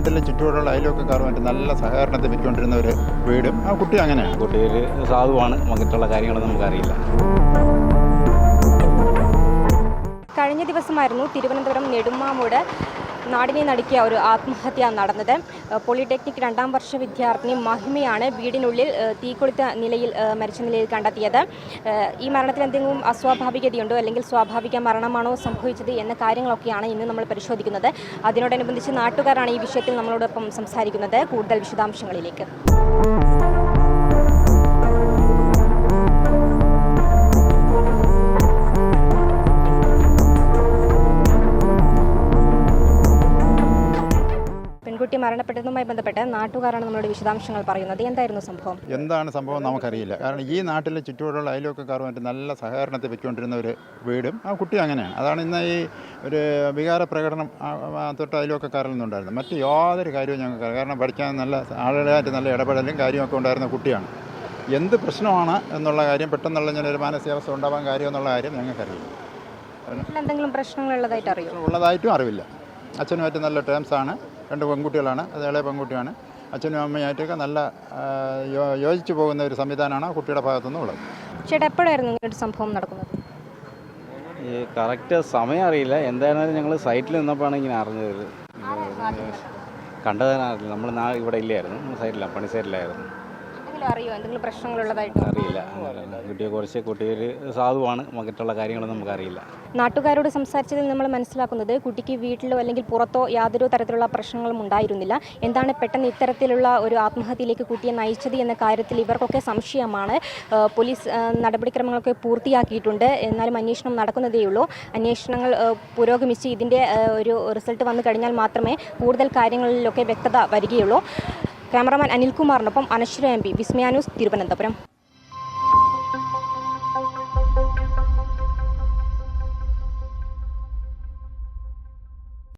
നാട്ടിലെ ചുറ്റുപാടുള്ള അയൽവക്കക്കാരുമായിട്ട് നല്ല സഹകരണത്തിൽ വെച്ചുകൊണ്ടിരുന്ന ഒരു വീടും ആ കുട്ടി അങ്ങനെയാണ്. കുട്ടി ഒരു സാധുവാണ്, മറ്റുള്ള കാര്യങ്ങളൊന്നും നമുക്കറിയില്ല. കഴിഞ്ഞ ദിവസമായിരുന്നു തിരുവനന്തപുരം നെടുമാമൂട് നാടിനെ നടുക്കിയ ഒരു ആത്മഹത്യ നടന്നത്. പോളിടെക്നിക് 2ാം വർഷ വിദ്യാർത്ഥിനി മഹിമയാണ് വീടിനുള്ളിൽ തീകൊളുത്ത നിലയിൽ മരിച്ച നിലയിൽ കണ്ടെത്തിയത്. ഈ മരണത്തിൽ എന്തെങ്കിലും അസ്വാഭാവികതയുണ്ടോ അല്ലെങ്കിൽ സ്വാഭാവിക മരണമാണോ സംഭവിച്ചത് എന്ന കാര്യങ്ങളൊക്കെയാണ് ഇന്ന് നമ്മൾ പരിശോധിക്കുന്നത്. അതിനോടനുബന്ധിച്ച് നാട്ടുകാരാണ് ഈ വിഷയത്തിൽ നമ്മളോടൊപ്പം സംസാരിക്കുന്നത്. കൂടുതൽ വിശദാംശങ്ങളിലേക്ക്. പെൺകുട്ടി മരണപ്പെട്ടതുമായി ബന്ധപ്പെട്ട് നാട്ടുകാരാണ് നമ്മളോട് വിശദാംശങ്ങൾ പറയുന്നത്. എന്തായിരുന്നു സംഭവം? എന്താണ് സംഭവം നമുക്കറിയില്ല. കാരണം ഈ നാട്ടിലെ ചുറ്റുപാടുള്ള അയൽവക്കക്കാരുമായിട്ട് നല്ല സഹകരണത്തിൽ വെച്ചുകൊണ്ടിരുന്ന ഒരു വീടും ആ കുട്ടി അങ്ങനെയാണ്. അതാണ് ഇന്ന് ഈ ഒരു വികാര പ്രകടനം തൊട്ട് അയൽവക്കക്കാരിൽ നിന്നുണ്ടായിരുന്നു. മറ്റ് യാതൊരു കാര്യവും ഞങ്ങൾക്ക്, കാരണം പഠിക്കാൻ നല്ല ആളുകളായിട്ട് നല്ല ഇടപെടലും കാര്യമൊക്കെ ഉണ്ടായിരുന്ന കുട്ടിയാണ്. എന്ത് പ്രശ്നമാണ് എന്നുള്ള കാര്യം, പെട്ടെന്നുള്ള ഇങ്ങനെ ഒരു മാനസികാവസ്ഥ ഉണ്ടാവാൻ കാര്യം എന്നുള്ള കാര്യം ഞങ്ങൾക്കറിയില്ല. എന്തെങ്കിലും പ്രശ്നങ്ങളുള്ളതായിട്ട് ഉള്ളതായിട്ടും അറിവില്ല. അച്ഛനുമായിട്ട് നല്ല ടേംസാണ്. 2 പെൺകുട്ടികളാണ്, അത് ഇളയ പെൺകുട്ടിയാണ്. അച്ഛനും അമ്മയായിട്ടൊക്കെ നല്ല യോജിച്ചു പോകുന്ന ഒരു സംവിധാനമാണ് ആ കുട്ടിയുടെ ഭാഗത്തുനിന്ന് ഉള്ളത്. ചേട്ടാ, എപ്പോഴായിരുന്നു ഇങ്ങനൊരു സംഭവം നടക്കുന്നത്? ഈ കറക്റ്റ് സമയം അറിയില്ല. എന്തായാലും ഞങ്ങൾ സൈറ്റിൽ നിന്നപ്പോഴാണ് ഇങ്ങനെ അറിഞ്ഞത്. കണ്ടതിനറിയില്ല. നമ്മൾ ഇവിടെ ഇല്ലായിരുന്നു, സൈറ്റിലാണ്, പണി സൈറ്റിലായിരുന്നു. അറിയോ എന്തെങ്കിലും പ്രശ്നങ്ങളുള്ളതായിട്ട്? അറിയില്ല. കുട്ടിയെക്കുറിച്ച് കുട്ടിയൊരു സാധുവാണ്, മറ്റുള്ള കാര്യങ്ങളൊന്നും നമുക്കറിയില്ല. നാട്ടുകാരോട് സംസാരിച്ചതിൽ നമ്മൾ മനസ്സിലാക്കുന്നത് കുട്ടിക്ക് വീട്ടിലോ അല്ലെങ്കിൽ പുറത്തോ യാതൊരു തരത്തിലുള്ള പ്രശ്നങ്ങളും ഉണ്ടായിരുന്നില്ല. എന്താണ് പെട്ടെന്ന് ഇത്തരത്തിലുള്ള ഒരു ആത്മഹത്യയിലേക്ക് കുട്ടിയെ നയിച്ചത് എന്ന കാര്യത്തിൽ ഇവർക്കൊക്കെ സംശയമാണ്. പോലീസ് നടപടിക്രമങ്ങളൊക്കെ പൂർത്തിയാക്കിയിട്ടുണ്ട്. എന്നാലും അന്വേഷണം നടക്കുന്നതേയുള്ളൂ. അന്വേഷണങ്ങൾ പുരോഗമിച്ച് ഇതിൻ്റെ ഒരു റിസൾട്ട് വന്നു കഴിഞ്ഞാൽ മാത്രമേ കൂടുതൽ കാര്യങ്ങളിലൊക്കെ വ്യക്തത വരികയുള്ളൂ. ക്യാമറമാൻ അനിൽകുമാറിനൊപ്പം അനശ്വര MP, വിസ്മയ ന്യൂസ്, തിരുവനന്തപുരം.